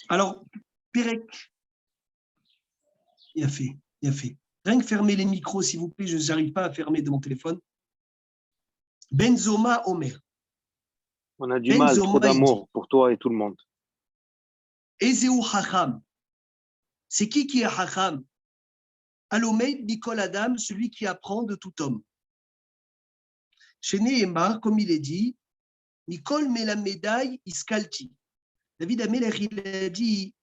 Alors, Pérec, il a fait. Rien que fermer les micros, s'il vous plaît, je n'arrive pas à fermer de mon téléphone. Benzoma Omer. On a du mal, trop d'amour pour toi et tout le monde. Ezeu Hacham. C'est qui est Hacham? Alomeid Mikol Adam, celui qui apprend de tout homme. Chez Nehemar, comme il est dit, Mikol Melamedai Iskalti. David Amelech, il a dit,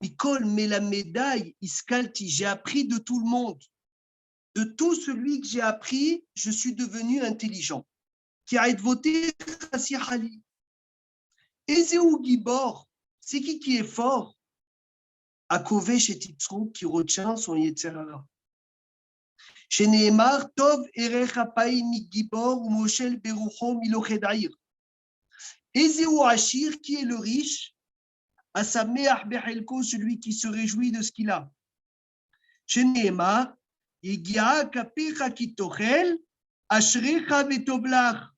Mikol Melamedai Iskalti, j'ai appris de tout le monde. De tout celui que j'ai appris, je suis devenu intelligent. Qui a été voté Chassihali. Ezeu Gibor, c'est qui est fort? Akovesh et Titzrou qui retient son Yetzerara. Chez Nehemar, Tov Erechapai Migibor ou Moshel Berucho Milochedaïr. Ezeu Ashir, qui est le riche? Asameach Behelko, celui qui se réjouit de ce qu'il a. Chez Nehemar, Yegia Kapecha Kitochel, Ashrecha Vetoblach.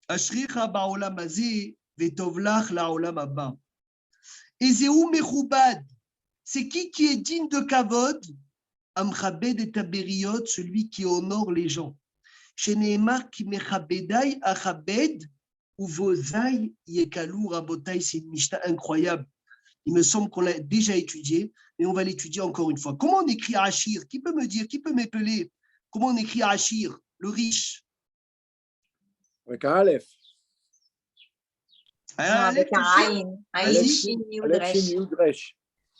Ashrecha Baolam Azé, Vetoblach Laolam Abba. Ezeu Mechubad, c'est qui est digne de Kavod? Amchabed et Taberiot, celui qui honore les gens. Chez Nehemar, qui mechabedai achabed, ou vosai yekalu rabotai, c'est une Mishnah incroyable. Il me semble qu'on l'a déjà étudié, mais on va l'étudier encore une fois. Comment on écrit Achir? Qui peut me dire, qui peut m'épeler? Comment on écrit Achir, le riche? Avec un Aleph. Avec un Aïn. Aïn, Shin, Yud, Resh.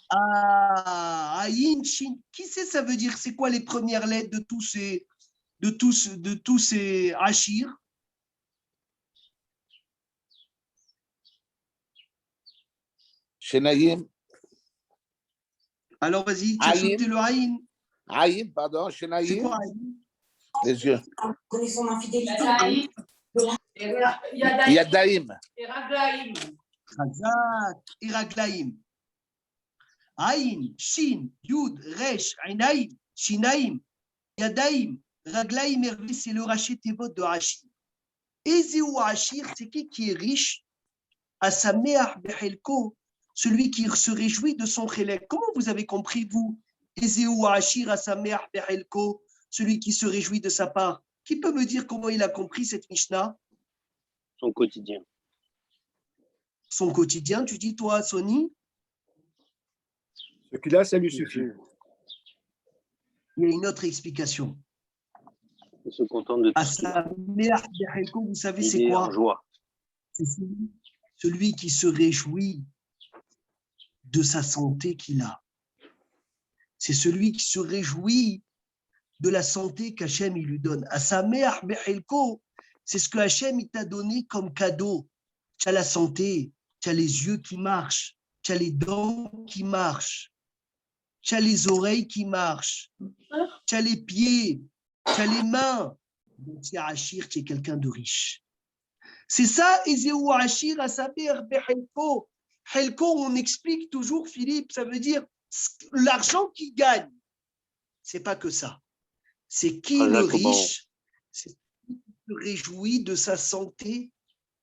Ah, Aïn, Shin. Qui sait ça veut dire? C'est quoi les premières lettres de tous ces Achir? Shenaïm. Alors vas-y, tu as sauté le Aïn. Aïn, pardon, Shenaïm. C'est quoi Aïn? Les yeux. Connaissons ma fidélité. Yadaïm. Chazak, Iraglaïm. Aïn, Shin, Yud, Resh, Ainaïm, Shinaïm, Yadaïm, Raglaïm, Hervé, c'est le rachet Tevot de Hachir. Ezeu Hachir, c'est qui est riche? Asameach Behelko, celui qui se réjouit de son chélek. Comment vous avez compris, vous? Ezeu Hachir, Asameach Behelko, celui qui se réjouit de sa part. Qui peut me dire comment il a compris cette Mishnah? Son quotidien. Son quotidien, tu dis toi, Sony? Ce qu'il a, ça lui suffit. Il y a une autre explication. Il se contente de tout. Vous savez, c'est quoi? Joie. C'est celui qui se réjouit de sa santé qu'il a. C'est celui qui se réjouit de la santé qu'Hachem il lui donne. Asameach behelko, c'est ce que Hachem il t'a donné comme cadeau. Tu as la santé, tu as les yeux qui marchent, tu as les dents qui marchent, tu as les oreilles qui marchent, tu as les pieds, tu as les mains. Donc, tu as Achir, tu es quelqu'un de riche. C'est ça, Ezeu Achir, Asameach behelko. Helko, on explique toujours, Philippe, ça veut dire l'argent qu'il gagne. C'est pas que ça. C'est qui le riche? C'est qui se réjouit de sa santé,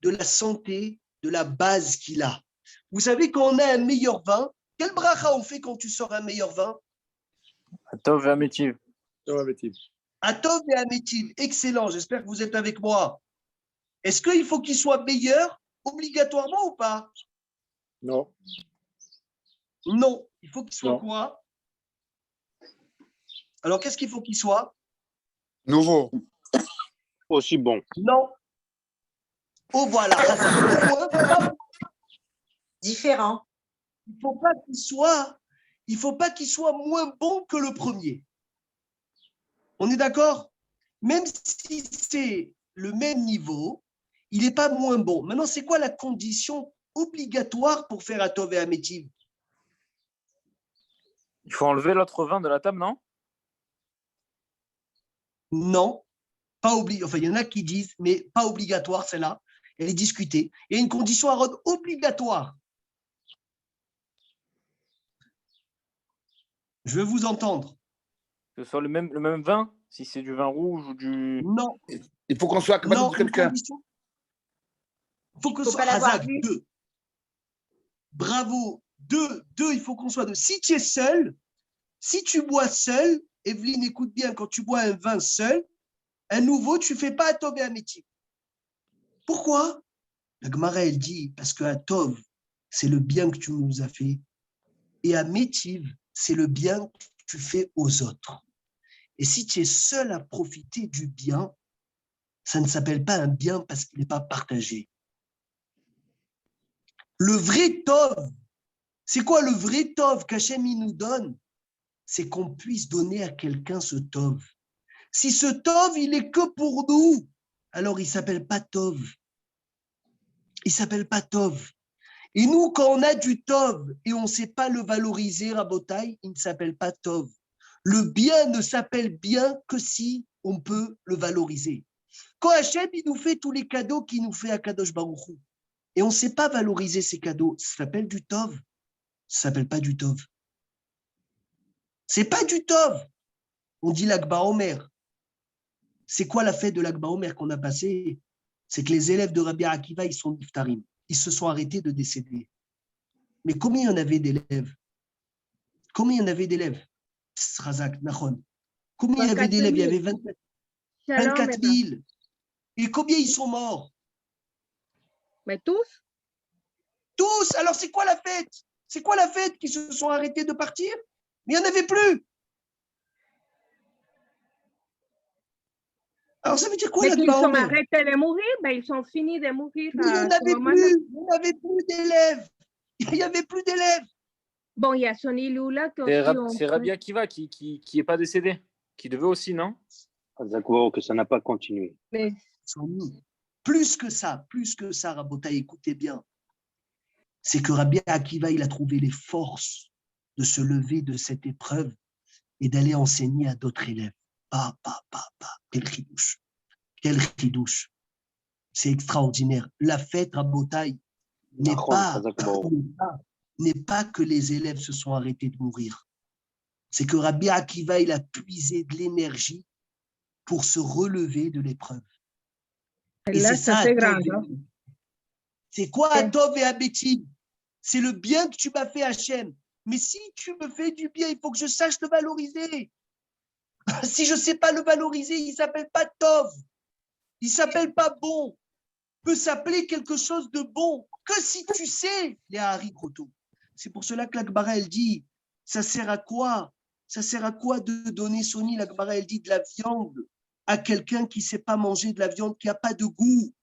de la santé, de la base qu'il a. Vous savez, quand on a un meilleur vin, quel bracha on fait quand tu sors un meilleur vin? Atov et Amétiv. Atov et Amétiv, excellent, j'espère que vous êtes avec moi. Est-ce qu'il faut qu'il soit meilleur, obligatoirement ou pas? Non. Non, il faut qu'il soit quoi? Alors, qu'est-ce qu'il faut qu'il soit? Nouveau. Aussi bon. Non. Oh, voilà. Différent. Il ne faut pas qu'il soit moins bon que le premier. On est d'accord? Même si c'est le même niveau, il n'est pas moins bon. Maintenant, c'est quoi la condition obligatoire pour faire Atov et Amétiv? Il faut enlever l'autre vin de la table, non? Non, pas obligatoire. Enfin, il y en a qui disent, mais pas obligatoire, celle-là. Elle est discutée. Il y a une condition à rendre obligatoire. Je veux vous entendre. Que ce soit le même vin, si c'est du vin rouge ou du... Non. Il faut qu'on soit capable de quelqu'un. Il faut que ce soit Hazak 2. Bravo. Deux, il faut qu'on soit deux. Si tu es seul, si tu bois seul, Evelyne, écoute bien, quand tu bois un vin seul, un nouveau, tu ne fais pas Atov et Amétiv. Pourquoi? La Gemara, elle dit, parce que Atov, c'est le bien que tu nous as fait, et Amétiv, c'est le bien que tu fais aux autres. Et si tu es seul à profiter du bien, ça ne s'appelle pas un bien parce qu'il n'est pas partagé. Le vrai Tov, c'est quoi le vrai Tov qu'Hachem nous donne? C'est qu'on puisse donner à quelqu'un ce Tov. Si ce Tov, il est que pour nous, alors il ne s'appelle pas Tov. Il ne s'appelle pas Tov. Et nous, quand on a du Tov et on ne sait pas le valoriser, Rabotai, il ne s'appelle pas Tov. Le bien ne s'appelle bien que si on peut le valoriser. Quand Hachem, il nous fait tous les cadeaux qu'il nous fait à Kadosh Baruch Hu, et on ne sait pas valoriser ces cadeaux, ça s'appelle du Tov. Ça ne s'appelle pas du Tov. C'est pas du Tov. On dit l'Akba Omer. C'est quoi la fête de l'Akba Omer qu'on a passée? C'est que les élèves de Rabbi Akiva, ils sont niftarim. Ils se sont arrêtés de décéder. Mais combien il y en avait d'élèves? Combien il y en avait d'élèves? Razak, Nahon. Combien il y avait d'élèves? Il y avait 24 000. Et combien ils sont morts? Mais tous? Tous. Alors c'est quoi la fête? C'est quoi la fête qu'ils se sont arrêtés de partir? Mais il n'y en avait plus. Alors ça veut dire quoi? Mais qu'ils sont arrêtés de mourir, ben ils sont finis de mourir. Il n'y en avait plus. Il n'y avait plus d'élèves. Il n'y avait plus d'élèves. Bon, il y a Sonny Lula qui C'est Rabbi Akiva qui n'est pas décédé, qui devait aussi, non? Que ça n'a pas continué. Mais... Plus que ça, Rabota, écoutez bien. C'est que Rabbi Akiva, il a trouvé les forces de se lever de cette épreuve et d'aller enseigner à d'autres élèves. Quel chidouche. Quel chidouche. C'est extraordinaire. La fête, Rabotai, n'est pas que les élèves se sont arrêtés de mourir. C'est que Rabbi Akiva, il a puisé de l'énergie pour se relever de l'épreuve. Et là, c'est ça, c'est grand. c'est quoi Atov et Abetim? C'est le bien que tu m'as fait, Hachem. Mais si tu me fais du bien, il faut que je sache le valoriser. Si je ne sais pas le valoriser, il ne s'appelle pas Tov. Il ne s'appelle pas bon. Il peut s'appeler quelque chose de bon que si tu sais les haricots. C'est pour cela que l'Akbara, elle dit, ça sert à quoi? Ça sert à quoi de donner, Sony? L'Akbara, elle dit de la viande à quelqu'un qui ne sait pas manger de la viande, qui n'a pas de goût.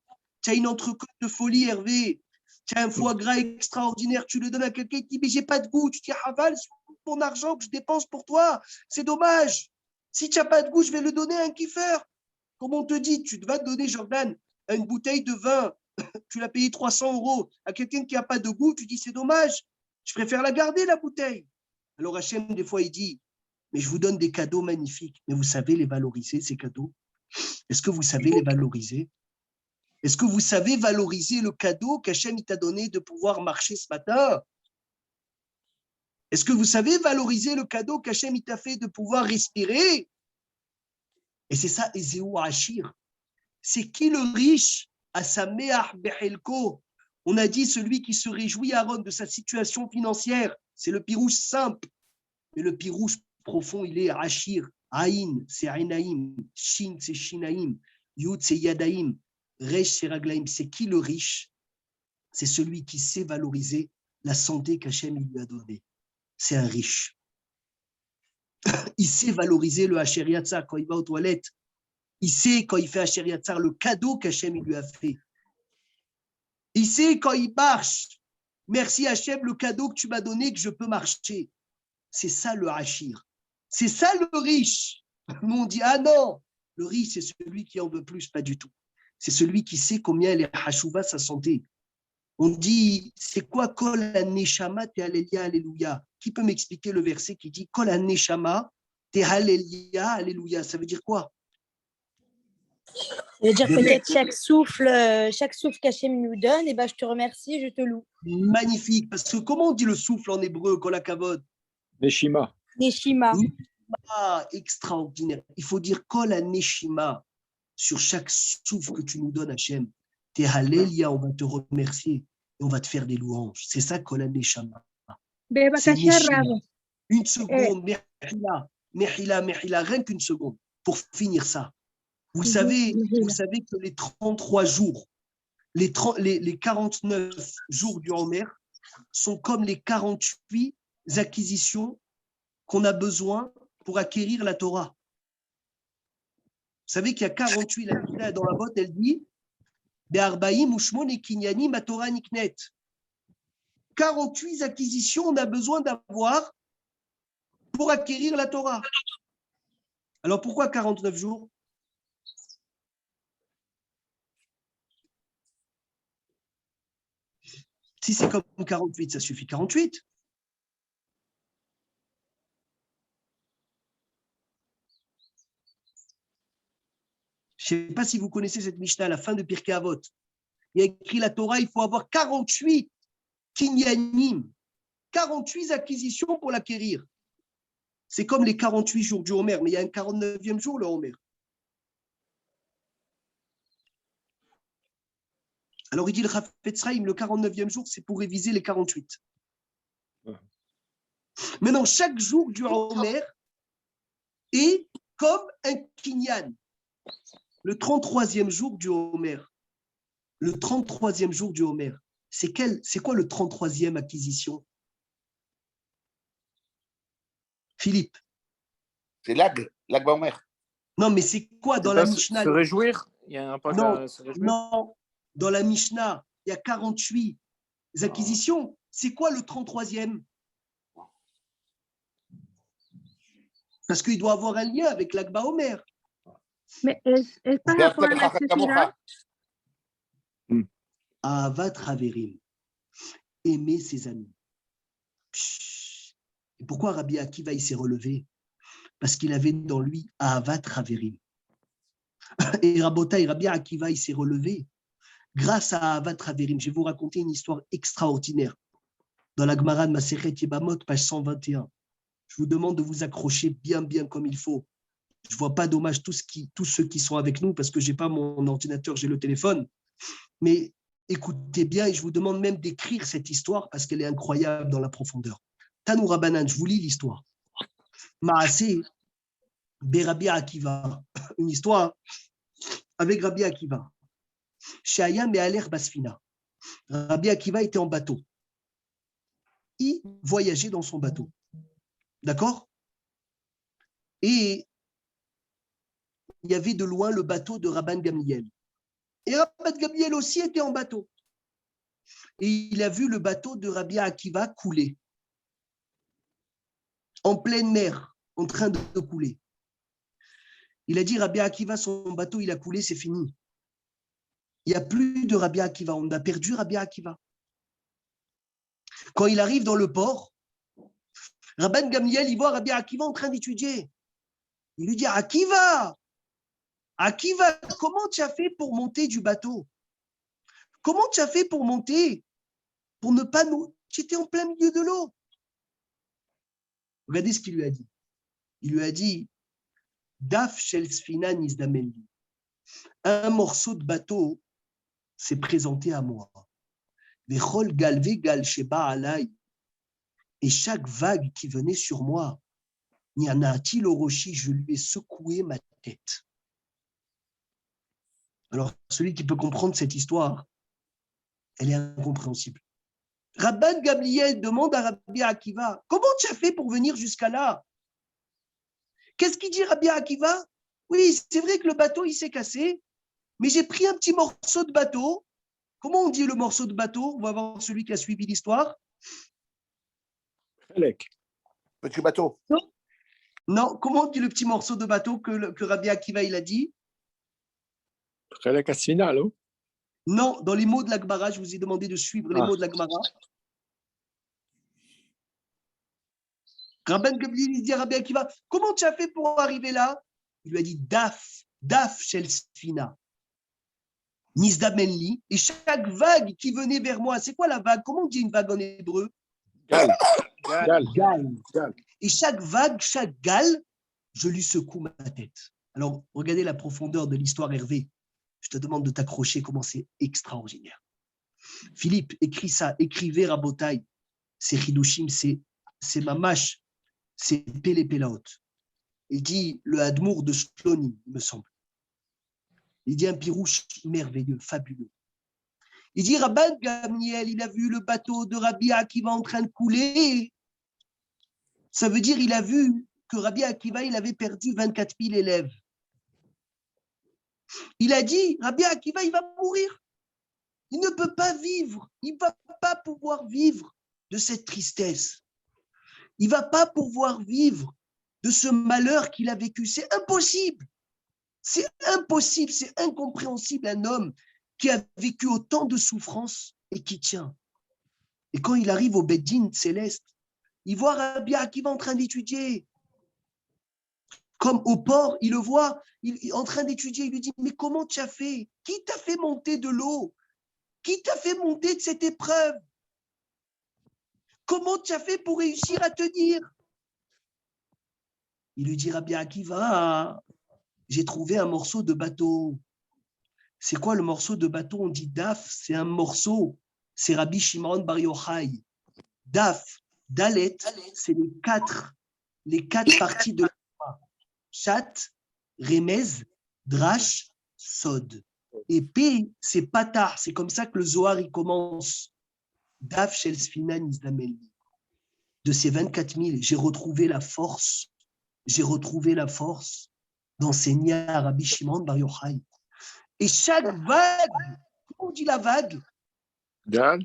Tu as une entrecôte de folie, Hervé. Tu as un foie gras extraordinaire, tu le donnes à quelqu'un qui dit, mais j'ai pas de goût. Tu dis, Haval, c'est mon argent que je dépense pour toi. C'est dommage. Si tu n'as pas de goût, je vais le donner à un kiffeur. Comme on te dit, tu vas te donner, Jordan, une bouteille de vin, tu l'as payé 300 € à quelqu'un qui n'a pas de goût, tu dis, c'est dommage. Je préfère la garder, la bouteille. Alors Hachem, des fois, il dit, mais je vous donne des cadeaux magnifiques. Mais vous savez les valoriser, ces cadeaux? Est-ce que vous savez les valoriser? Est-ce que vous savez valoriser le cadeau qu'Hachem t'a donné de pouvoir marcher ce matin? Est-ce que vous savez valoriser le cadeau qu'Hachem t'a fait de pouvoir respirer? Et c'est ça, Ezeu Hachir. C'est qui le riche? Asameach Behelko. On a dit celui qui se réjouit, Aaron, de sa situation financière. C'est le pirouche simple. Mais le pirouche profond, il est Hachir. Aïn, c'est Aïnaïm. Shin, c'est Shinaïm. Yud, c'est Yadaïm. Resh, c'est Raglaïm. C'est qui le riche? C'est celui qui sait valoriser la santé qu'Hachem lui a donnée. C'est un riche. Il sait valoriser le Hacher Yatzar quand il va aux toilettes. Il sait quand il fait Hacher Yatzar le cadeau qu'Hachem lui a fait. Il sait quand il marche. Merci Hachem, le cadeau que tu m'as donné, que je peux marcher. C'est ça le Hachir. C'est ça le riche. Nous on dit, ah non, le riche c'est celui qui en veut plus, pas du tout. C'est celui qui sait combien elle est hachouva sa santé. On dit, c'est quoi Kol ha-neshama te Alléluia, Alléluia? Qui peut m'expliquer le verset qui dit Kol ha-neshama te Alléluia, Alléluia? Ça veut dire quoi? Ça veut dire peut-être chaque souffle qu'Hachem nous donne, et ben je te remercie, je te loue. Magnifique, parce que comment on dit le souffle en hébreu, Kol ha-kavod? Neshima. Neshima. Ah, extraordinaire. Il faut dire Kol ha-neshima sur chaque souffle que tu nous donnes, Hachem. Te Alléluia, on va te remercier. et on va te faire des louanges. C'est ça, Kol HaNeshama. C'est בבקשה Neshima. רב, Une seconde, Mehila, rien qu'une seconde, pour finir ça. Vous savez que les 33 jours, les 49 jours du Homer sont comme les 48 acquisitions qu'on a besoin pour acquérir la Torah. Vous savez qu'il y a 48, la Mishnah dans la botte, elle dit Be'arbaïm ushmon et kinyanim ma Torah niknet. 48 acquisitions on a besoin d'avoir pour acquérir la Torah. Alors pourquoi 49 jours? Si c'est comme 48, ça suffit 48. Je ne sais pas si vous connaissez cette Mishnah à la fin de Pirkei Avot. Il y a écrit la Torah, il faut avoir 48 kinyanim, 48 acquisitions pour l'acquérir. C'est comme les 48 jours du Homer, mais il y a un 49e jour, le Homer. Alors il dit le Chafetz Chaim, le 49e jour, c'est pour réviser les 48. Maintenant, chaque jour du Homer est comme un kinyan. Le 33e jour du Homer. Le 33e jour du Homer. C'est quoi le 33e acquisition? Philippe. C'est Lag Baomer. Non, mais c'est quoi dans la Mishnah? Se réjouir? Il y a un pas à se réjouir? Non, dans la Mishnah, il y a 48 acquisitions. C'est quoi le 33e? Parce qu'il doit avoir un lien avec Lag Baomer. mais es par rapport à la tefila? Ahavat Haverim, aimer ses amis. Et pourquoi Rabbi Akiva il s'est relevé? Parce qu'il avait dans lui Ahavat Haverim. Et Rabbi Akiva il s'est relevé grâce à Ahavat Haverim. Je vais vous raconter une histoire extraordinaire. Dans la Gemara de Masechet Yebamot, page 121. Je vous demande de vous accrocher bien comme il faut. Je ne vois pas dommage tous ceux qui sont avec nous parce que je n'ai pas mon ordinateur, j'ai le téléphone. Mais écoutez bien et je vous demande même d'écrire cette histoire parce qu'elle est incroyable dans la profondeur. Tanou Rabbanan, je vous lis l'histoire. Maaseh Rabbi Akiva, une histoire avec Rabbi Akiva. Shaya Me'aler Basfina. Rabbi Akiva était en bateau. Il voyageait dans son bateau. D'accord? Et il y avait de loin le bateau de Rabban Gamliel. Et Rabban Gamliel aussi était en bateau. Et il a vu le bateau de Rabbi Akiva couler. En pleine mer, en train de couler. Il a dit, Rabbi Akiva, son bateau, il a coulé, c'est fini. Il n'y a plus de Rabbi Akiva. On a perdu Rabbi Akiva. Quand il arrive dans le port, Rabban Gamliel, il voit Rabbi Akiva en train d'étudier. Il lui dit, Akiva, comment tu as fait pour monter du bateau? Comment tu as fait pour monter? Pour ne pas nous... Tu étais en plein milieu de l'eau. Regardez ce qu'il lui a dit. Il lui a dit, Daf shel sfina nizdameli. Un morceau de bateau s'est présenté à moi. Vechol galve gal sheba alai. Et chaque vague qui venait sur moi, Nianati l'oroshi, je lui ai secoué ma tête. Alors, celui qui peut comprendre cette histoire, elle est incompréhensible. Rabban Gamliel demande à Rabbi Akiva, comment tu as fait pour venir jusqu'à là? Qu'est-ce qu'il dit Rabbi Akiva? Oui, c'est vrai que le bateau, il s'est cassé, mais j'ai pris un petit morceau de bateau. Comment on dit le morceau de bateau? On va voir celui qui a suivi l'histoire. Petit bateau. Non, comment on dit le petit morceau de bateau que Rabbi Akiva il a dit? Non, dans les mots de la Gemara, je vous ai demandé de suivre les mots de la Gemara. Rabban Gamliel dit à Rabbi Akiva, comment tu as fait pour arriver là? Il lui a dit Daf shel sfina. Nizdamenli. Et chaque vague qui venait vers moi, c'est quoi la vague? Comment on dit une vague en hébreu? Gal. Et chaque vague, chaque gale, je lui secoue ma tête. Alors, regardez la profondeur de l'histoire, Hervé. Je te demande de t'accrocher, comment c'est extraordinaire. Philippe, écris ça, écrivez Rabotai. C'est Hidushim, c'est Mamash, c'est Pélé Pélaot. Il dit le Hadmour de Shlonim, il me semble. Il dit un pirouche merveilleux, fabuleux. Il dit Rabban Gamliel, il a vu le bateau de Rabbi Akiva en train de couler. Ça veut dire il a vu que Rabbi Akiva, il avait perdu 24 000 élèves. Il a dit, Rabbi Akiva, il va mourir. Il ne peut pas vivre. Il ne va pas pouvoir vivre de cette tristesse. Il ne va pas pouvoir vivre de ce malheur qu'il a vécu. C'est impossible. C'est impossible, c'est incompréhensible un homme qui a vécu autant de souffrances et qui tient. Et quand il arrive au Beddin céleste, il voit Rabbi Akiva en train d'étudier. Comme au port, il le voit, il est en train d'étudier. Il lui dit, mais comment tu as fait? Qui t'a fait monter de l'eau? Qui t'a fait monter de cette épreuve? Comment tu as fait pour réussir à tenir? Il lui dit, Rabbi Akiva, j'ai trouvé un morceau de bateau. C'est quoi le morceau de bateau? On dit Daf, c'est un morceau. C'est Rabbi Shimon Bar Yochai. Daf, Dalet, c'est les quatre parties de la Torah. Chat, Remez, Drash, Sod. Et P, c'est Patar. C'est comme ça que le Zohar il commence. Daf Shel Sfinan Izdameli. De ces 24 000, j'ai retrouvé la force d'enseigner à Rabbi Shimon Bar Yochai. Et chaque vague, comment on dit la vague? Gal.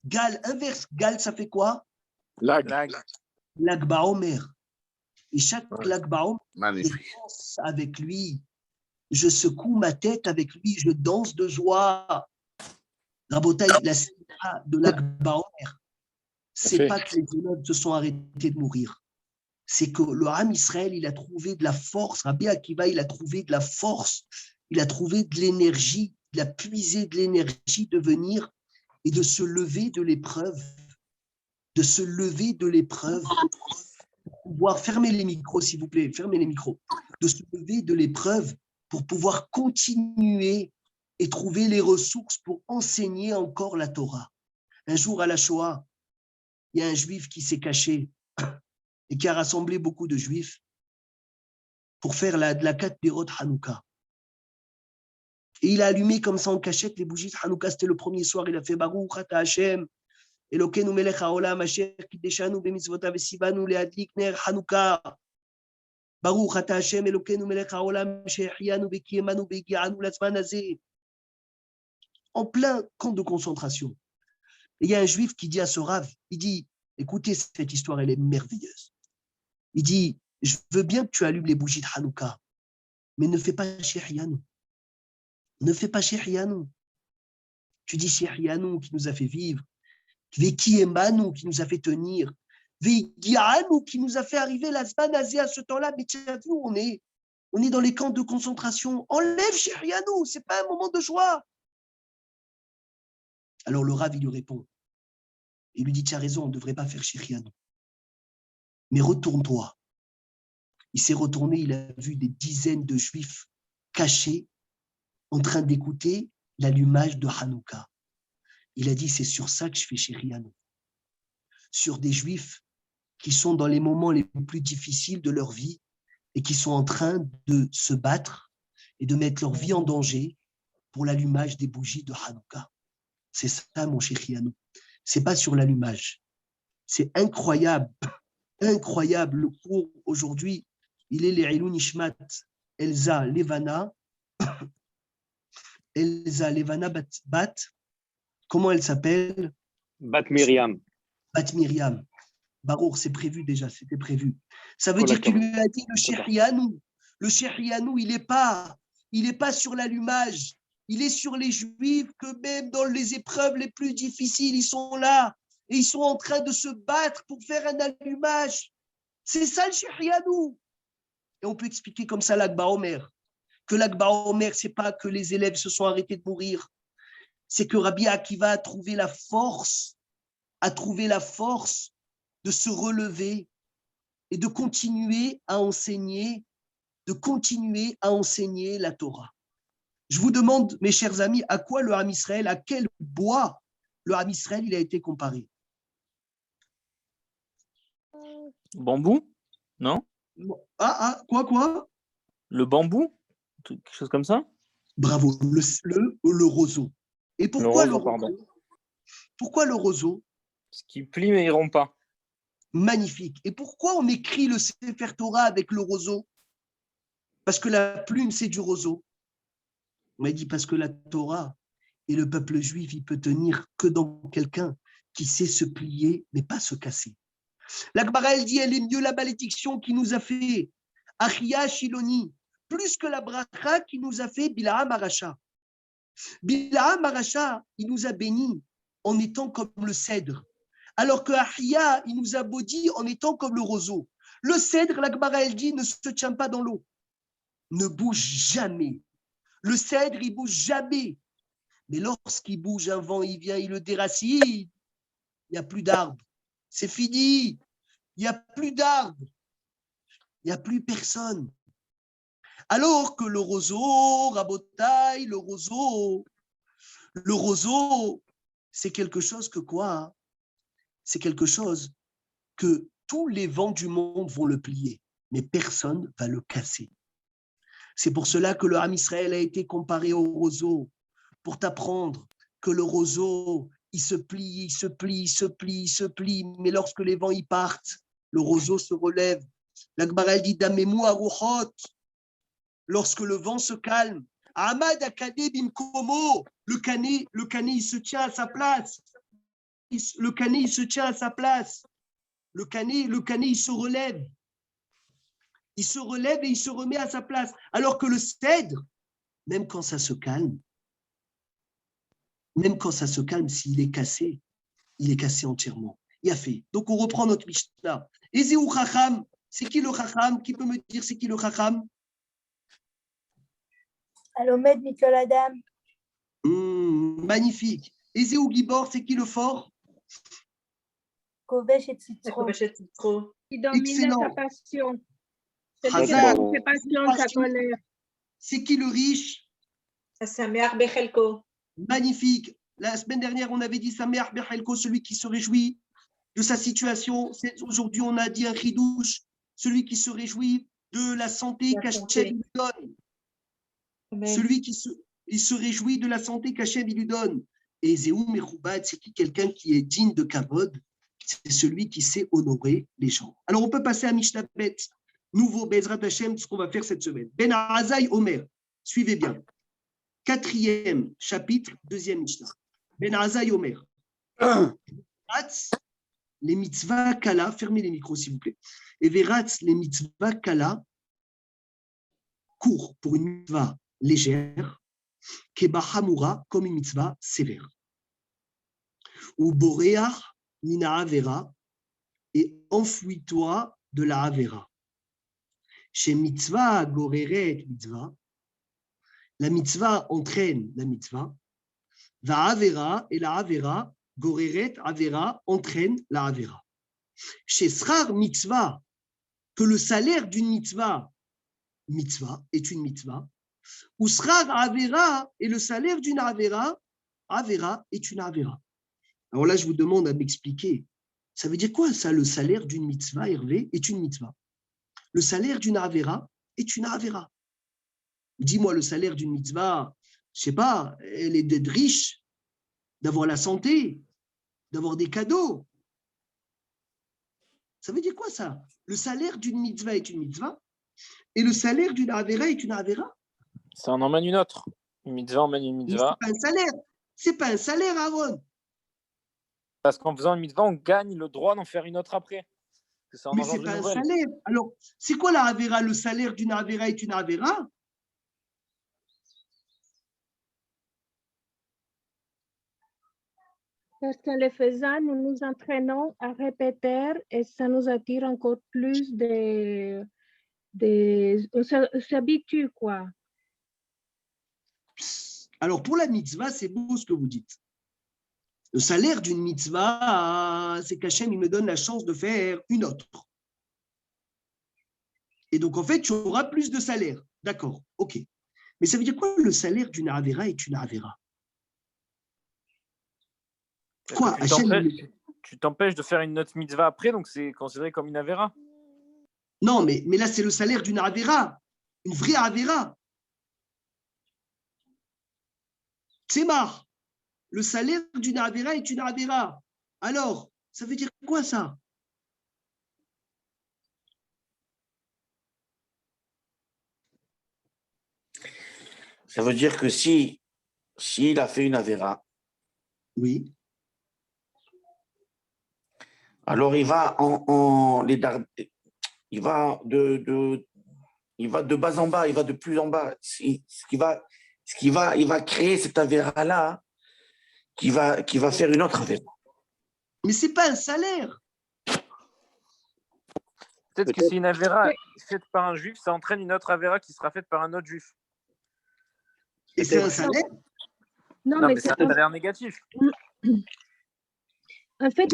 Gal, inverse. Gal, ça fait quoi? Lag. Lag Baomer. Et chaque Lag Baomer, je Magnifique. danse avec lui. Je secoue ma tête avec lui. Je danse de joie. Rabotai, la simcha de Lag Baomer, c'est pas que les élèves se sont arrêtés de mourir. C'est que le Ham Israël, il a trouvé de la force. Rabbi Akiva, il a trouvé de la force. Il a trouvé de l'énergie. Il a puisé de l'énergie de venir et de se lever de l'épreuve. De se lever de l'épreuve. Pour pouvoir fermer les micros, s'il vous plaît. Fermez les micros. De se lever de l'épreuve pour pouvoir continuer et trouver les ressources pour enseigner encore la Torah. Un jour à la Shoah, il y a un juif qui s'est caché et qui a rassemblé beaucoup de juifs pour faire de la 4 Perot Hanouka. Et il a allumé comme ça en cachette les bougies de Hanouka. C'était le premier soir. Il a fait Baruch Ata Hashem, Elokeinu melech haolam, asher kiddeshanu b'mitzvotav v'sivanu le'adlik ner Hanouka. Baruch Ata Hashem, Elokeinu melech haolam, she'ehyanu v'kiyemanu v'higi'anu l'azman hazeh. En plein camp de concentration. Et il y a un juif qui dit à ce Rav, il dit, écoutez, cette histoire, elle est merveilleuse. Il dit, je veux bien que tu allumes les bougies de Hanouka, mais ne fais pas Shehianu. Ne fais pas Shehianu. Tu dis Shehianu qui nous a fait vivre, Veki Emanu qui nous a fait tenir, Vegianu qui nous a fait arriver la Zmanazé à ce temps-là. Mais tiens, nous, on est dans les camps de concentration. Enlève Shehianu, ce n'est pas un moment de joie. Alors le Rav, il lui répond. Il lui dit, tu as raison, on ne devrait pas faire Shehianu. Mais retourne-toi. Il s'est retourné, il a vu des dizaines de juifs cachés en train d'écouter l'allumage de Hanouka. Il a dit, c'est sur ça que je fais Shehianu. Sur des juifs qui sont dans les moments les plus difficiles de leur vie et qui sont en train de se battre et de mettre leur vie en danger pour l'allumage des bougies de Hanouka. C'est ça mon Shehianu. Ce n'est pas sur l'allumage. C'est incroyable, incroyable. Le cours aujourd'hui, il est les Ilou Nishmat, Elsa Levana Bat, comment elle s'appelle? Bat Miriam. Bat Miriam. Baruch, c'est prévu déjà, c'était prévu. Ça veut dire qu'il lui a dit le Shehianu, il n'est pas sur l'allumage, il est sur les Juifs que même dans les épreuves les plus difficiles, ils sont là et ils sont en train de se battre pour faire un allumage. C'est ça le Shehianu. Et on peut expliquer comme ça l'Akba Omer. Que l'Akba Omer, ce n'est pas que les élèves se sont arrêtés de mourir. C'est que Rabbi Akiva a trouvé la force de se relever et de continuer à enseigner la Torah. Je vous demande, mes chers amis, à quoi le Ham Israël, à quel bois le Ham Israël il a été comparé? Bambou? Non? Quoi? Le bambou? Quelque chose comme ça? Bravo, le roseau. Et pourquoi le roseau? Pourquoi le roseau? Parce qu'il plie mais il rompt pas. Magnifique. Et pourquoi on écrit le Sefer Torah avec le roseau? Parce que la plume, c'est du roseau. On m'a dit parce que la Torah et le peuple juif, il peut tenir que dans quelqu'un qui sait se plier, mais pas se casser. La Gemara, elle dit, elle est mieux la malédiction qui nous a fait Achia Shiloni, plus que la bracha qui nous a fait Bilaam Aracha. Bilaam Aracha, il nous a bénis en étant comme le cèdre, alors que Achia, il nous a maudit en étant comme le roseau. Le cèdre, la Gemara, elle dit, ne se tient pas dans l'eau, ne bouge jamais. Le cèdre, il bouge jamais. Mais lorsqu'il bouge, un vent, il vient, il le déracine. Il n'y a plus d'arbres. C'est fini. Il n'y a plus d'arbres. Il n'y a plus personne. Alors que le roseau, Rabotaï, le roseau, c'est quelque chose que quoi? C'est quelque chose que tous les vents du monde vont le plier, mais personne ne va le casser. C'est pour cela que le Ham Israël a été comparé au roseau, pour t'apprendre que le roseau, il se plie, mais lorsque les vents y partent, le roseau se relève. La Gemara dit Damemu aruchot, lorsque le vent se calme, Ahmad Akane Bimkomo, le canet, il se tient à sa place. Le canet, il se tient à sa place. Le canet, il se relève. Il se relève et il se remet à sa place. Alors que le cèdre, même quand ça se calme, s'il est cassé, il est cassé entièrement. Il a fait. Donc, on reprend notre Mishnah. Ezéou Chacham, c'est qui le Chacham? Qui peut me dire c'est qui le Chacham? Alomed Nicole Adam. Magnifique. Ezéou Gibor, c'est qui le fort? Kovesh et Tzitro. Qui domine Excellent. sa passion. Celui qui Hazak, domine sa passion, sa colère. c'est qui le riche? Sameach Bechelko. Magnifique. La semaine dernière, on avait dit Sameach Bechelko, celui qui se réjouit de sa situation. Aujourd'hui, on a dit un chidouche, celui qui se réjouit de la santé qu'Hachem lui donne. Celui qui se réjouit de la santé qu'Hachem lui donne. Et Zéou Mechoubad, c'est quelqu'un qui est digne de kavod, c'est celui qui sait honorer les gens. Alors, on peut passer à Mishnah Bet, nouveau Bezrat Hashem, ce qu'on va faire cette semaine. Ben Arazai Omer, suivez bien. 4e chapitre, 2e Mishnah. Ben Arazai Omer. Veratz, les mitzvahs kala, fermez les micros s'il vous plaît. Et Veratz, les mitzvahs kala, court pour une mitzvah légère, Keba Hamura, comme une mitzvah sévère. Ou Boreach, Nina Avera, et enfouis-toi de la Avera. Chez mitzvah, Goreret, mitzvah, la mitzvah entraîne la mitzvah, va Avera, et la Avera, Goreret, Avera, entraîne la Avera. Chez Srar, mitzvah, que le salaire d'une mitzvah est une mitzvah, ou Srar Avera, et le salaire d'une Avera est une Avera. Alors là, je vous demande à m'expliquer. Ça veut dire quoi ça, le salaire d'une mitzvah, Hervé, est une mitzvah? Le salaire d'une Avera est une Avera. Dis-moi, le salaire d'une mitzvah, je ne sais pas, elle est d'être riche, d'avoir la santé, d'avoir des cadeaux. Ça veut dire quoi ça? Le salaire d'une mitzvah est une mitzvah et le salaire d'une Avera est une Avera? Ça en emmène une autre. Une mitzvah emmène une mitzvah. Mais c'est pas un salaire. C'est pas un salaire, Aaron. Parce qu'en faisant une mitzvah, on gagne le droit d'en faire une autre après. Ça en Mais c'est pas un salaire. Alors, c'est quoi la Avera? Le salaire d'une Avera est une Avera? Parce qu'en le faisant, nous nous entraînons à répéter et ça nous attire encore plus on s'habitue, quoi. Alors, pour la mitzvah, c'est beau ce que vous dites. Le salaire d'une mitzvah, c'est qu'Hachem, il me donne la chance de faire une autre. Et donc, en fait, tu auras plus de salaire. D'accord, ok. Mais ça veut dire quoi le salaire d'une Avera est une Avera? Quoi Tu t'empêches de faire une autre mitzvah après, donc c'est considéré comme une Avera? Non, mais là, c'est le salaire d'une Avera, une vraie Avera. C'est marre. Le salaire d'une Avera est une Avera. Alors, ça veut dire quoi ça? Ça veut dire que s'il a fait une Avera, oui, alors il va il va de bas en bas, il va de plus en bas. Il va créer cette Avera-là qui va faire une autre Avera. mais ce n'est pas un salaire. Peut-être que c'est une Avera faite par un juif, ça entraîne une autre Avera qui sera faite par un autre juif. Et c'est un salaire? Non, Non, mais mais c'est un salaire négatif. En fait,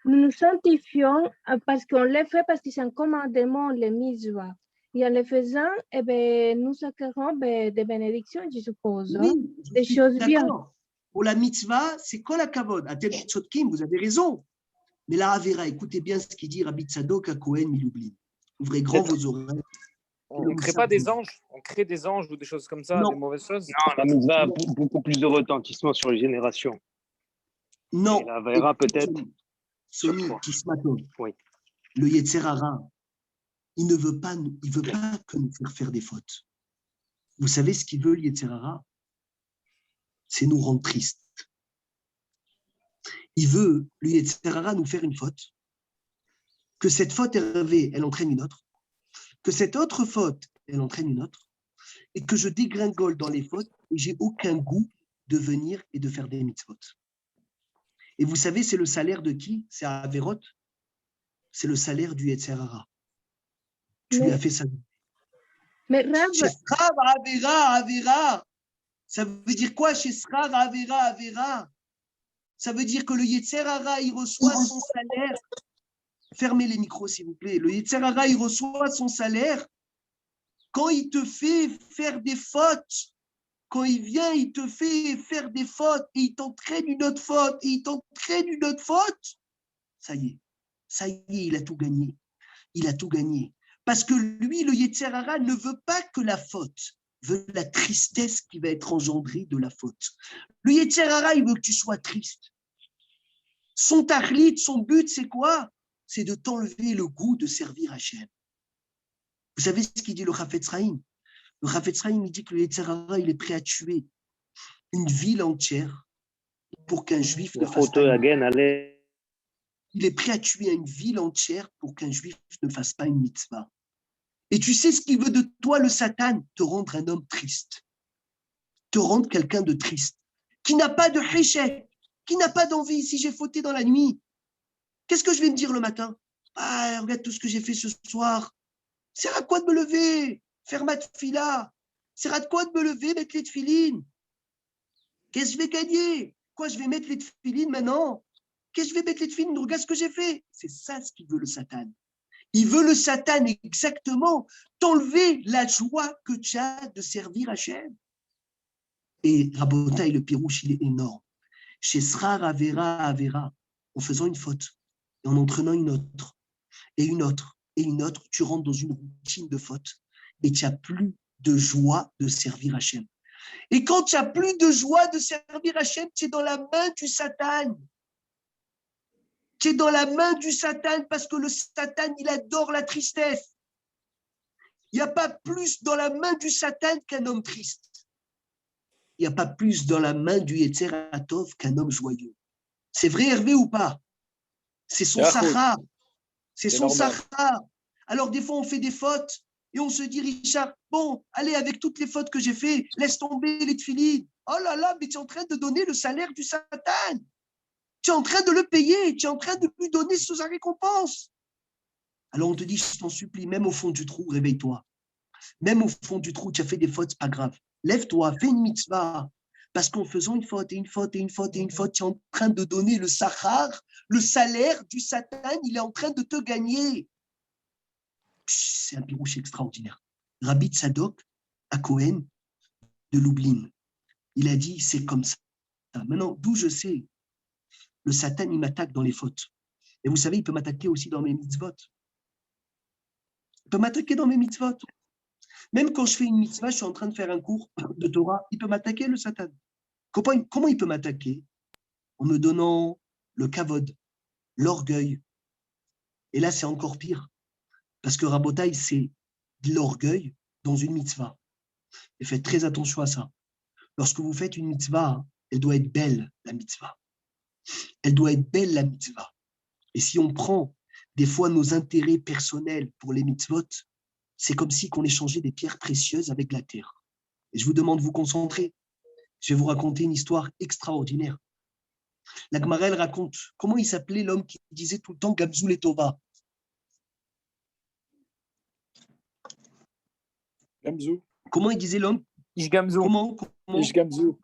nous nous sanctifions parce qu'on les fait parce que c'est un commandement, les mitzvahs. Et en les faisant, eh ben, nous acquérons des bénédictions, je suppose. Oui, des choses bien. Pour la mitzvah, c'est quoi la kavod? À tel Tzotkim, vous avez raison. Mais la Avera, écoutez bien ce qu'il dit Rabbi Tzadok à Cohen Miloublin. Ouvrez grand vos oreilles. On ne crée pas des anges, on crée des anges ou des choses comme ça, Non. des mauvaises choses. Non, la mitzvah a beaucoup plus de retentissement sur les générations. Non. Et la Avera peut-être. Sony, Kismaton. Oui. Le Yetzer Hara, il ne veut pas, que nous faire des fautes. Vous savez ce qu'il veut, le Yetzer Hara? C'est nous rendre tristes. Il veut, le Yetzer Hara, nous faire une faute. Que cette faute, elle entraîne une autre. Que cette autre faute, elle entraîne une autre. Et que je dégringole dans les fautes et j'ai aucun goût de venir et de faire des mitzvot. Et vous savez, c'est le salaire de qui? C'est Averot. C'est le salaire du Yetzer Hara. Tu lui as fait ça. Mais Rav, Shesrar Avera. Ça veut dire quoi, Shesrar Avera? Ça veut dire que le Yetzer Hara, il reçoit son salaire. Fermez les micros, s'il vous plaît. Le Yetzer Hara, il reçoit son salaire quand il te fait faire des fautes. Quand il vient, il te fait faire des fautes et il t'entraîne une autre faute et il t'entraîne une autre faute. Ça y est, il a tout gagné. Il a tout gagné. Parce que lui, le Yetzer Hara, ne veut pas que la faute, veut la tristesse qui va être engendrée de la faute. Le Yetzer Hara, il veut que tu sois triste. Son tachlit, son but, c'est quoi? C'est de t'enlever le goût de servir Hachem. Vous savez ce qu'il dit le Chafetz Chaim? Le Chafetz Chaim, il dit que le Yetzer Hara, il est prêt à tuer une ville entière pour qu'un juif ne fasse pas il est prêt à tuer une ville entière pour qu'un juif ne fasse pas une mitzvah. Et tu sais ce qu'il veut de toi, le Satan? Te rendre un homme triste. Te rendre quelqu'un de triste. Qui n'a pas de cheshek, qui n'a pas d'envie. Si j'ai fauté dans la nuit, qu'est-ce que je vais me dire le matin? Ah, regarde tout ce que j'ai fait ce soir. C'est à quoi de me lever? Faire ma tfila. C'est à quoi de me lever, mettre les tfilines? Qu'est-ce que je vais gagner? Quoi, je vais mettre les tfilines maintenant? Qu'est-ce que je vais mettre les tfilines? Regarde ce que j'ai fait. C'est ça ce qu'il veut le Satan. Il veut le Satan exactement t'enlever la joie que tu as de servir Hachem. Et Rabotai, le pirouche, il est énorme. Chez Srar Avera, en faisant une faute et en entraînant une autre, et une autre, et une autre, tu rentres dans une routine de faute et tu n'as plus de joie de servir Hachem. Et quand tu n'as plus de joie de servir Hachem, tu es dans la main du Satan. Tu es dans la main du Satan parce que le Satan, il adore la tristesse. Il n'y a pas plus dans la main du Satan qu'un homme triste. Il n'y a pas plus dans la main du Yetzer Hatov qu'un homme joyeux. C'est vrai, Hervé, ou pas? C'est son sachar. C'est son sachar. Alors, des fois, on fait des fautes et on se dit, Richard, bon, allez, avec toutes les fautes que j'ai faites, laisse tomber les tfilines. Oh là là, mais tu es en train de donner le salaire du Satan. Tu es en train de le payer, tu es en train de lui donner sa récompense. Alors on te dit, je t'en supplie, même au fond du trou, réveille-toi. Même au fond du trou, tu as fait des fautes, c'est pas grave. Lève-toi, fais une mitzvah. Parce qu'en faisant une faute, et une faute, et une faute, et une faute, tu es en train de donner le sachar, le salaire du Satan, il est en train de te gagner. C'est un pirouche extraordinaire. Rabbi Tzadok, à Cohen de Lublin. Il a dit, c'est comme ça. Maintenant, d'où je sais, le Satan, il m'attaque dans les fautes. Et vous savez, il peut m'attaquer aussi dans mes mitzvot. Il peut m'attaquer dans mes mitzvot. Même quand je fais une mitzvah, je suis en train de faire un cours de Torah, il peut m'attaquer, le Satan. Comment il peut m'attaquer? En me donnant le kavod, l'orgueil. Et là, c'est encore pire. Parce que Rabotai, c'est de l'orgueil dans une mitzvah. Et faites très attention à ça. Lorsque vous faites une mitzvah, elle doit être belle, la mitzvah. Elle doit être belle, la mitzvah. Et si on prend des fois nos intérêts personnels pour les mitzvot, c'est comme si on échangeait des pierres précieuses avec la terre. Et je vous demande de vous concentrer. Je vais vous raconter une histoire extraordinaire. La Gemara, elle raconte comment il s'appelait l'homme qui disait tout le temps Gamzou les Tova. Gamzou. Comment il disait l'homme? Ishgamzou. Comment Ishgamzou.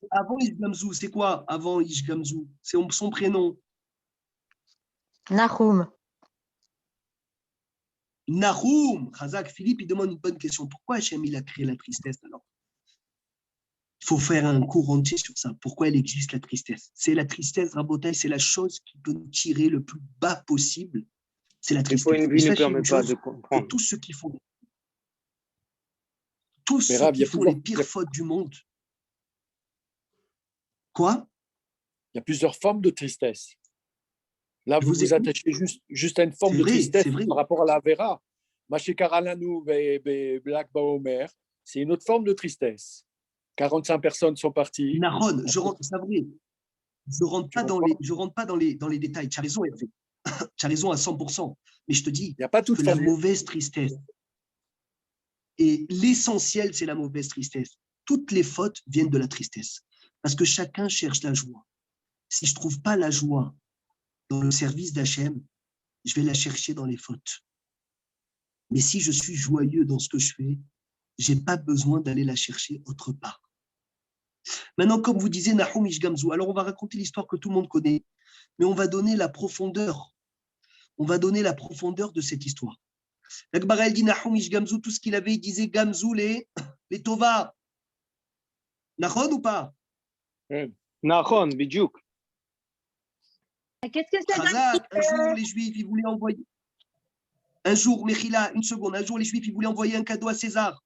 Avant Ishgamzou, c'est quoi avant Ishgamzou? C'est son prénom. Nahum. Nahum. Khazak, Philippe, il demande une bonne question. Pourquoi Hachem, il a créé la tristesse alors? Il faut faire un cours entier sur ça. Pourquoi elle existe, la tristesse? C'est la tristesse, Rabotai, c'est la chose qui peut nous tirer le plus bas possible. C'est la tristesse. Il ne permet pas de comprendre. Tous ceux qui font les pires fautes du monde. Quoi? Il y a plusieurs formes de tristesse. Là, vous vous attachez juste à une forme de tristesse par rapport à la Vera. Machekaralanu Black Baomer, c'est une autre forme de tristesse. 45 personnes sont parties. Nahon, je rentre pas dans les détails. Tu as raison, tu as raison à 100%. Mais je te dis il y a pas que la mauvaise tristesse, et l'essentiel, c'est la mauvaise tristesse. Toutes les fautes viennent de la tristesse. Parce que chacun cherche la joie. Si je ne trouve pas la joie dans le service d'Hachem, je vais la chercher dans les fautes. Mais si je suis joyeux dans ce que je fais, je n'ai pas besoin d'aller la chercher autre part. Maintenant, comme vous disiez, Nahum Ishgamzou, alors on va raconter l'histoire que tout le monde connaît, mais on va donner la profondeur. On va donner la profondeur de cette histoire. La Gemara, elle dit Nahum Ishgamzou, tout ce qu'il avait, il disait Gamzou les Tova. Nahon ou pas? Nahon, Bidjouk. Qu'est-ce que c'est? Un jour, les Juifs, ils voulaient envoyer. Un jour, Mechila, une seconde, un jour, les Juifs, ils voulaient envoyer un cadeau à César.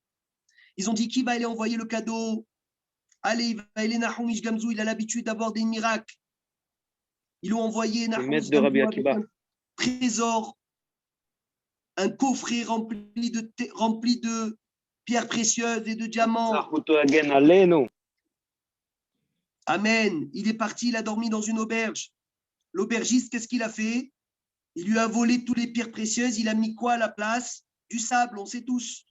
Ils ont dit qui va aller envoyer le cadeau? Allez, il va aller Nahum Ishgamzou, il a l'habitude d'avoir des miracles. Ils l'ont envoyé Nahum Ishgamzou avec un trésor, un coffret rempli de pierres précieuses et de diamants. Amen. Il est parti, il a dormi dans une auberge. L'aubergiste, qu'est-ce qu'il a fait? Il lui a volé toutes les pierres précieuses. Il a mis quoi à la place? Du sable, on sait tous.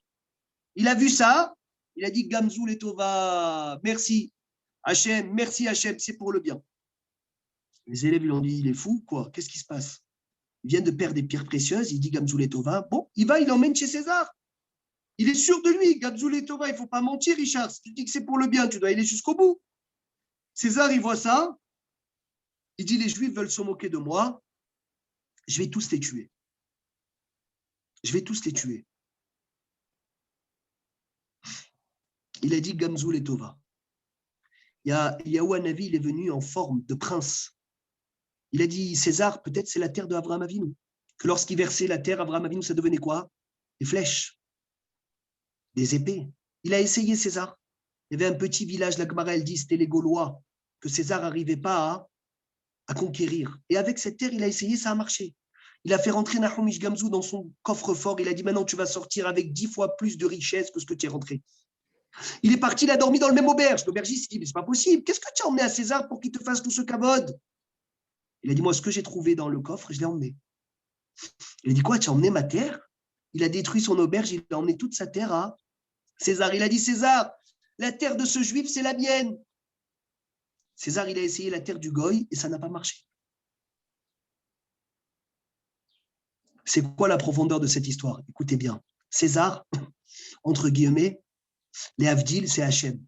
Il a vu ça. Il a dit Gamzou les Tova, merci Hachem, merci Hachem, c'est pour le bien. Les élèves lui ont dit, il est fou, quoi? Qu'est-ce qui se passe? Il vient de perdre des pierres précieuses. Il dit Gamzou les Tova. Bon, il l'emmène chez César. Il est sûr de lui, Gamzou les Tova. Il ne faut pas mentir, Richard. Si tu dis que c'est pour le bien, tu dois aller jusqu'au bout. César, il voit ça. Il dit, les Juifs veulent se moquer de moi. Je vais tous les tuer. Je vais tous les tuer. Il a dit Gamzou les Tova. Yahuanavi, il est venu en forme de prince. Il a dit, César, peut-être c'est la terre d'Abraham Avinu. Que lorsqu'il versait la terre, Abraham Avinu, ça devenait quoi? Des flèches, des épées. Il a essayé, César. Il y avait un petit village, la Gemara, elle dit, c'était les Gaulois, que César n'arrivait pas à conquérir. Et avec cette terre, il a essayé, ça a marché. Il a fait rentrer Nahum Ishgamzou dans son coffre-fort. Il a dit, maintenant, tu vas sortir avec 10 fois plus de richesse que ce que tu es rentré. Il est parti, il a dormi dans le même auberge. L'aubergiste dit, mais c'est pas possible. Qu'est-ce que tu as emmené à César pour qu'il te fasse tout ce kavod? Il a dit, moi, ce que j'ai trouvé dans le coffre, je l'ai emmené. Il a dit, quoi, tu as emmené ma terre? Il a détruit son auberge, il a emmené toute sa terre à César. Il a dit, César, la terre de ce juif, c'est la mienne. César, il a essayé la terre du Goy et ça n'a pas marché. C'est quoi la profondeur de cette histoire? Écoutez bien. César, entre guillemets, les Avdil, c'est Hachem.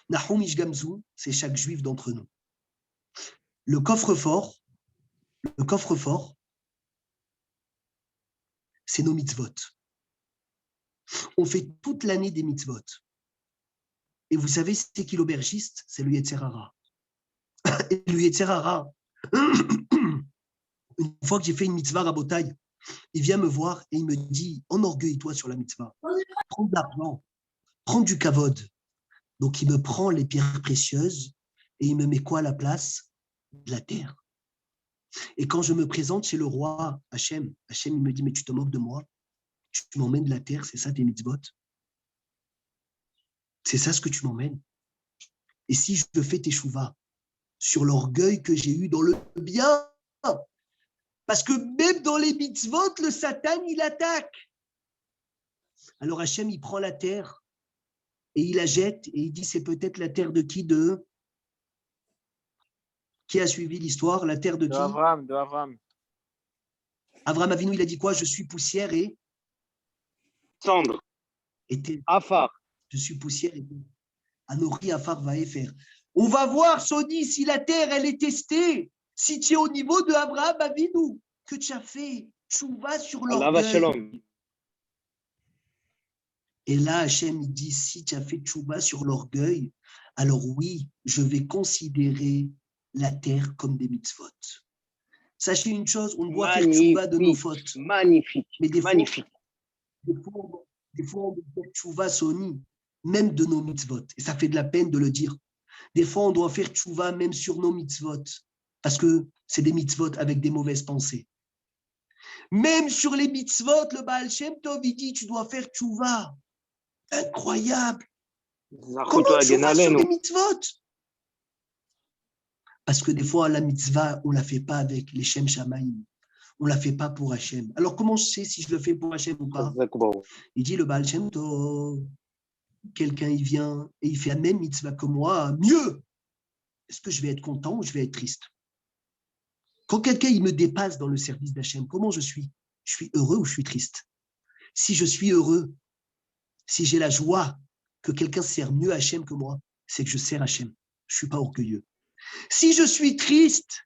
Nahum Ishgamzou, c'est chaque juif d'entre nous. Le coffre-fort, c'est nos mitzvot. On fait toute l'année des mitzvot. Et vous savez, c'est qui l'aubergiste? C'est le Yetzer Hara. Et le Yetzer Hara, une fois que j'ai fait une mitzvah rabotaille, il vient me voir et il me dit, enorgueille-toi sur la mitzvah. Prends de l'argent, prends du kavod. Donc, il me prend les pierres précieuses et il me met quoi à la place? De la terre. Et quand je me présente chez le roi Hachem, Hachem, il me dit, mais tu te moques de moi? Tu m'emmènes de la terre, c'est ça tes mitzvot? C'est ça ce que tu m'emmènes? Et si je fais tes chouvas sur l'orgueil que j'ai eu dans le bien, parce que même dans les mitzvot, le Satan, il attaque. Alors Hachem, il prend la terre et il la jette et il dit, c'est peut-être la terre de qui? Qui a suivi l'histoire? La terre de qui? De Avram. Avram Avinu, il a dit quoi? Je suis poussière et Cendre. Afar. Je suis poussière et Anori Afar va faire. On va voir, Sony, si la terre, elle est testée, si tu es au niveau de Abraham Avinu, que tu as fait tchouva sur l'orgueil. Et là, Hachem, il dit, si tu as fait tchouva sur l'orgueil, alors oui, je vais considérer la terre comme des mitzvot. Sachez une chose, on doit faire tchouva de nos fautes. Magnifique. Mais des magnifique. Des fois, on doit faire tchouva, Sony, même de nos mitzvot. Et ça fait de la peine de le dire. Des fois, on doit faire tchouva même sur nos mitzvot, parce que c'est des mitzvot avec des mauvaises pensées. Même sur les mitzvot, le Baal Shem Tov, il dit, tu dois faire tchouva. Incroyable. Comment tchouva sur les mitzvot? Parce que des fois, la mitzvah, on ne la fait pas avec les Shem Shamaim. On ne la fait pas pour Hachem. Alors, comment je sais si je le fais pour Hachem ou pas? Il dit, le Baal Shem Tov, quelqu'un, il vient et il fait la même mitzvah que moi, mieux. Est-ce que je vais être content ou je vais être triste? Quand quelqu'un, il me dépasse dans le service d'Hachem, comment je suis? Je suis heureux ou je suis triste? Si je suis heureux, si j'ai la joie que quelqu'un sert mieux Hachem que moi, c'est que je sers Hachem. Je ne suis pas orgueilleux. Si je suis triste,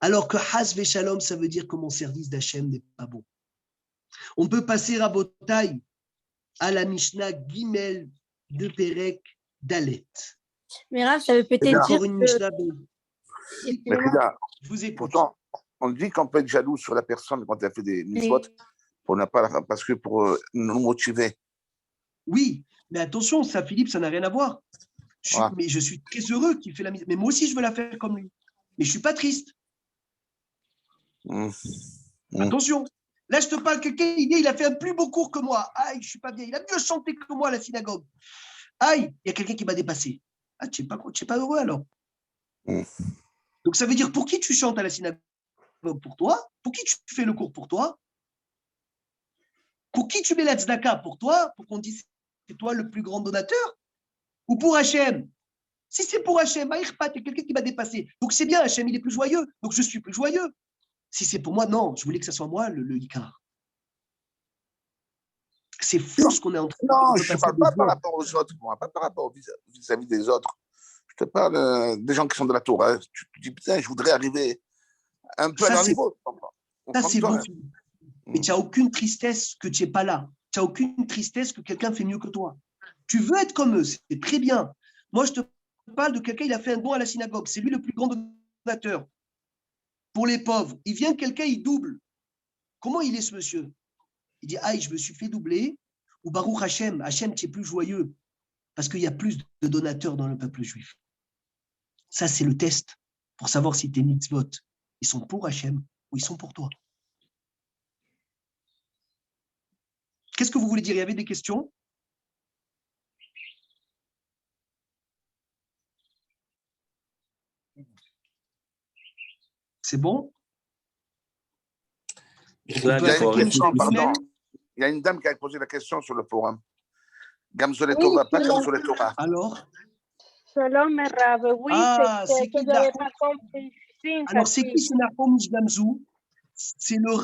alors que Has Veshalom, ça veut dire que mon service d'Hachem n'est pas bon. On peut passer à Botaï, à la Mishnah Gimel de Perek Dalet. Mais Rav, ça veut peut-être dire une Mishnah Mais Frida, je vous écoute. Pourtant, on dit qu'on peut être jaloux sur la personne quand elle fait des mitzvot, parce que pour nous motiver. Oui, mais attention, ça, Philippe, ça n'a rien à voir. Mais je suis très heureux qu'il fait la mitzvah. Mais moi aussi, je veux la faire comme lui. Mais je ne suis pas triste. Attention. Là, je te parle, quelqu'un, il a fait un plus beau cours que moi. Aïe, je ne suis pas bien. Il a mieux chanté que moi à la synagogue. Aïe, il y a quelqu'un qui m'a dépassé. Ah, tu n'es pas heureux alors. Donc, ça veut dire, pour qui tu chantes à la synagogue? Pour toi? Pour qui tu fais le cours? Pour toi? Pour qui tu mets la tzedaka? Pour toi? Pour qu'on dise c'est toi le plus grand donateur? Ou pour Hachem? Si c'est pour Hachem, il y a quelqu'un qui m'a dépassé. Donc, c'est bien, Hachem, il est plus joyeux. Donc, je suis plus joyeux. Si c'est pour moi, non, je voulais que ce soit moi le Icar. C'est fou ce qu'on est en train de faire. Non, je ne parle pas par rapport aux autres, moi, pas par rapport vis-à-vis des autres. Je te parle des gens qui sont de la Torah. Tu te dis, putain, je voudrais arriver un peu à leur niveau. Ça, c'est bon. Mais tu n'as aucune tristesse que tu n'es pas là. Tu n'as aucune tristesse que quelqu'un fait mieux que toi. Tu veux être comme eux, c'est très bien. Moi, je te parle de quelqu'un, il a fait un don à la synagogue. C'est lui le plus grand donateur. Pour les pauvres, il vient quelqu'un, il double. Comment il est ce monsieur? Il dit, aïe, je me suis fait doubler. Ou Baruch Hashem, Hashem, tu es plus joyeux. Parce qu'il y a plus de donateurs dans le peuple juif. Ça, c'est le test pour savoir si tes mitzvot, ils sont pour Hashem ou ils sont pour toi. Qu'est-ce que vous voulez dire? Il y avait des questions? C'est bon? Il y a une dame qui a posé la question sur le forum. Gamzole Torah, pas Gamzole Torah. Alors? Shalom, Rav. Oui, c'est que je n'avais pas compris. Alors, c'est qui ce Nahum Gamzou? C'est le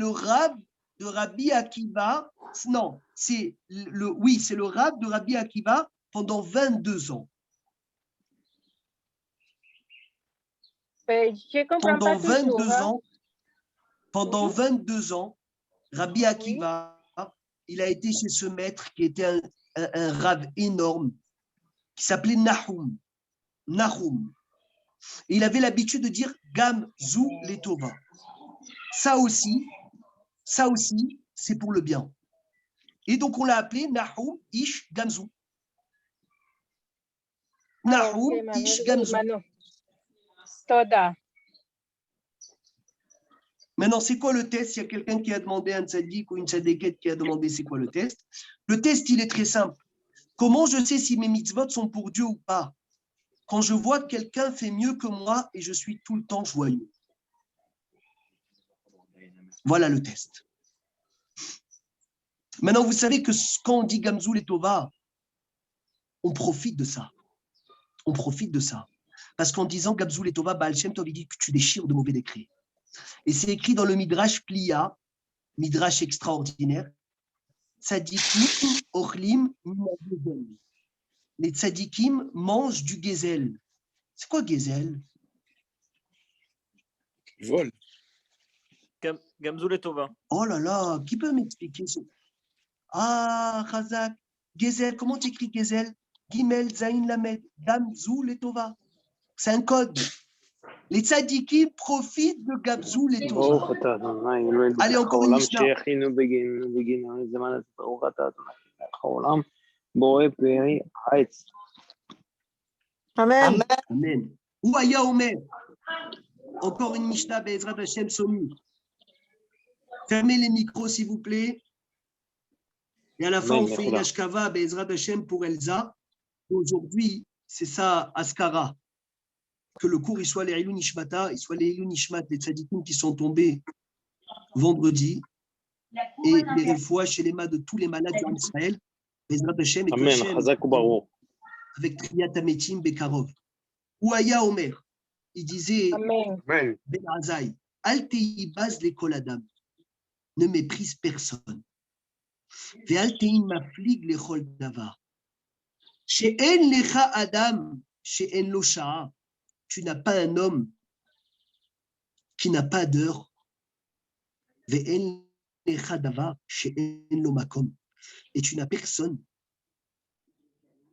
Rav de Rabbi Akiva. Non, c'est le Rav de Rabbi Akiva pendant 22 ans. Pendant 22 ans, Rabbi Akiva, il a été chez ce maître qui était un rave énorme, qui s'appelait Nahum. Nahum. Et il avait l'habitude de dire Gam Zou Letova. Ça aussi, c'est pour le bien. Et donc, on l'a appelé Nahum Ish Gamzou. Nahum Ish Gamzou. Toda. Maintenant, c'est quoi le test? Il y a quelqu'un qui a demandé un tzaddik ou une tzaddiket qui a demandé c'est quoi le test. Le test, il est très simple. Comment je sais si mes mitzvot sont pour Dieu ou pas? Quand je vois que quelqu'un fait mieux que moi et je suis tout le temps joyeux. Voilà le test. Maintenant, vous savez que quand on dit Gamzou et Tova, on profite de ça. On profite de ça. Parce qu'en disant Gamzou et Tova, Baal Shem Tov, il dit que tu déchires de mauvais décrets. Et c'est écrit dans le Midrash Pliya, Midrash extraordinaire, Tzadikim Orlim Minagezel. Les tzadikim mangent du gezel. C'est quoi gezel? Vol. Gamzou et Tova. Oh là là, qui peut m'expliquer ça? Ah, Khazak, gezel, comment tu écris gezel? Gimel, Zain, Lamed, Gamzou et Tova. C'est un code. Les tzadikim profitent de Gamzou et Tova. Allez, encore une Mishnah. Amen. Amen. Ouaya Omer. Encore une Mishnah, Be'ezrat Hashem Soni. Fermez les micros, s'il vous plaît. Et à la fin, on fait une Ashkava, Be'ezrat Hashem pour Elsa. Aujourd'hui, c'est ça, Askara. Que le cours, il soit les Ilou Nishmata, il soit les Ilou Nishmat, les tzadikim qui sont tombés vendredi. Et les refoua chez les mains de tous les malades d'Israël. Be'ezrat Hashem et Hashem. Avec Triyat Ametim Bekarov. Ouaya Omer, il disait Ben Azaï, Al Tei Baz l'école Adam, ne méprise personne. Ve Al Tei Maflig l'échol Davar. Chez En Lecha Adam, chez En Lo Sha'a, tu n'as pas un homme qui n'a pas d'heure. Ve En Lecha Davar, chez En Lo Makom, et tu n'as personne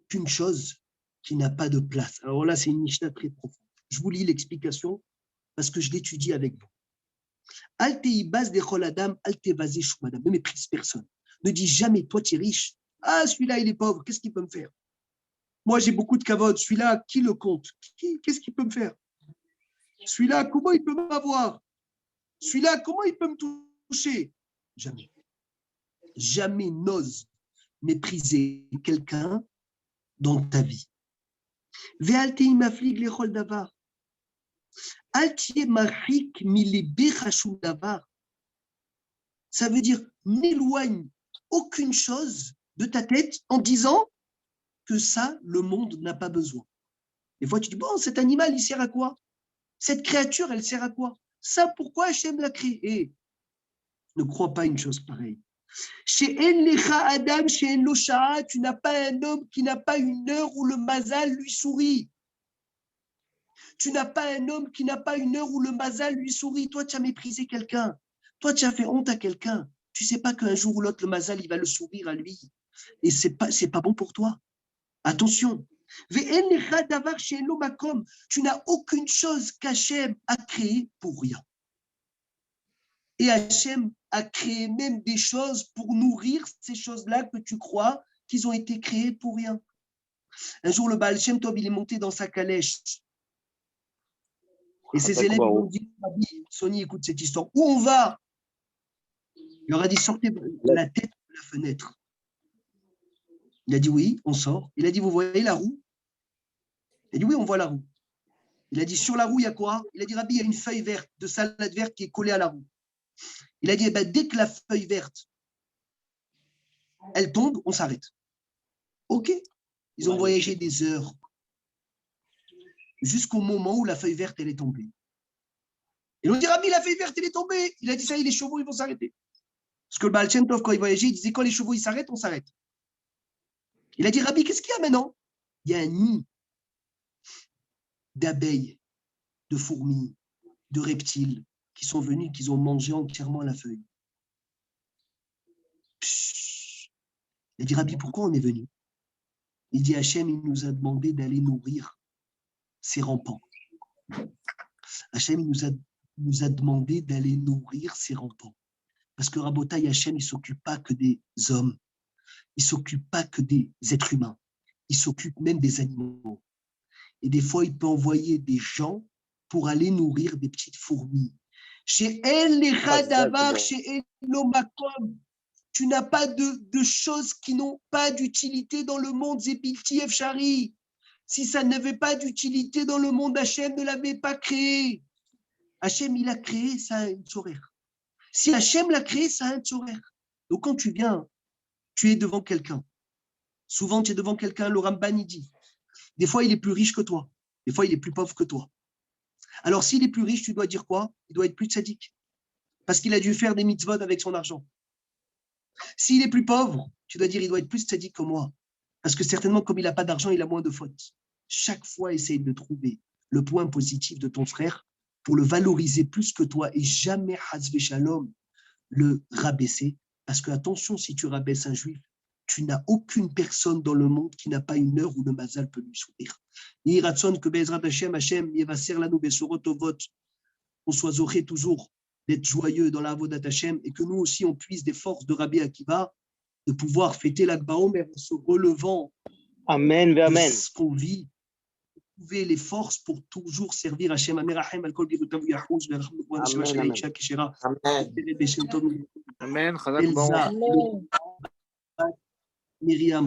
qu'une chose qui n'a pas de place. Alors là, c'est une Mishnah très profonde. Je vous lis l'explication parce que je l'étudie avec vous. Altei bas de choladam, altevazé choumadam. Ne méprise personne. Ne dis jamais, toi, tu es riche. Ah, celui-là, il est pauvre. Qu'est-ce qu'il peut me faire? Moi, j'ai beaucoup de kavod. Celui-là, qui le compte? Qu'est-ce qu'il peut me faire? Celui-là, comment il peut m'avoir? Celui-là, comment il peut me toucher? Jamais. Jamais n'ose mépriser quelqu'un dans ta vie. Ve'altei maflig lechol davar. Altie machik milibechashum davar. Ça veut dire n'éloigne aucune chose de ta tête en disant que ça, le monde n'a pas besoin. Des fois, tu dis, bon, cet animal, il sert à quoi? Cette créature, elle sert à quoi? Ça, pourquoi Hachem l'a créé? Ne crois pas une chose pareille. Chez En Lecha Adam, chez En Lo Sha'a, tu n'as pas un homme qui n'a pas une heure où le mazal lui sourit. Tu n'as pas un homme qui n'a pas une heure où le mazal lui sourit. Toi, tu as méprisé quelqu'un. Toi, tu as fait honte à quelqu'un. Tu ne sais pas qu'un jour ou l'autre, le mazal, il va le sourire à lui. Et ce n'est pas bon pour toi. Attention. Tu n'as aucune chose qu'Hachem a créée pour rien. Et Hachem a créé même des choses pour nourrir ces choses-là que tu crois qu'ils ont été créées pour rien. Un jour, le Baal Shem Tov, il est monté dans sa calèche. Et ses élèves lui ont dit, Sonny, écoute cette histoire. Où on va? Il leur a dit, sortez la tête de la fenêtre. Il a dit, oui, on sort. Il a dit, vous voyez la roue? Il a dit, oui, on voit la roue. Il a dit, sur la roue, il y a quoi? Il a dit, Rabbi, il y a une feuille verte, de salade verte qui est collée à la roue. Il a dit, eh ben, dès que la feuille verte, elle tombe, on s'arrête. OK. Ils ont voyagé des heures jusqu'au moment où la feuille verte, elle est tombée. Ils ont dit, Rabbi, la feuille verte, elle est tombée. Il a dit, ça y est, les chevaux, ils vont s'arrêter. Parce que le Baal Shem Tov, quand il voyageait, il disait, quand les chevaux, ils s'arrêtent, on s'arrête. Il a dit, Rabbi, qu'est-ce qu'il y a maintenant? Il y a un nid d'abeilles, de fourmis, de reptiles qui sont venus, qui ont mangé entièrement la feuille. Elle dit, Rabbi, pourquoi on est venu? Il dit, Hachem, il nous a demandé d'aller nourrir ses rampants. Hachem, il nous a demandé d'aller nourrir ses rampants. Parce que Rabotaï, Hachem, il ne s'occupe pas que des hommes. Il ne s'occupe pas que des êtres humains. Il s'occupe même des animaux. Et des fois, il peut envoyer des gens pour aller nourrir des petites fourmis. Chez El Lechadavar, chez El Lomakom, tu n'as pas de choses qui n'ont pas d'utilité dans le monde. Zebilti Efshari. Si ça n'avait pas d'utilité dans le monde, Hachem ne l'avait pas créé. Hachem, il a créé, ça a une horaire. Si Hachem l'a créé, ça a un horaire. Donc quand tu viens, tu es devant quelqu'un. Souvent, tu es devant quelqu'un, le Ramban, il dit. Des fois, il est plus riche que toi. Des fois, il est plus pauvre que toi. Alors, s'il est plus riche, tu dois dire quoi? Il doit être plus tzaddik. Parce qu'il a dû faire des mitzvot avec son argent. S'il est plus pauvre, tu dois dire il doit être plus tzaddik que moi. Parce que certainement, comme il n'a pas d'argent, il a moins de fautes. Chaque fois, essaye de trouver le point positif de ton frère pour le valoriser plus que toi et jamais, hasve shalom, le rabaisser. Parce que, attention, si tu rabaisses un juif, tu n'as aucune personne dans le monde qui n'a pas une heure où le mazal peut lui sourire. Ni ratson que Bezrat Hashem, Hashem, Yevaser Lanu Besorot Tovot, on soit zoré toujours d'être joyeux dans la Avodat Hashem et que nous aussi on puisse des forces de Rabbi Akiva de pouvoir fêter l'Akba Omer en se relevant Amen, amen. de ce qu'on vit, trouver les forces pour toujours servir Hashem. Amen, Amen, Amen. Chazak Baruch. Miriam.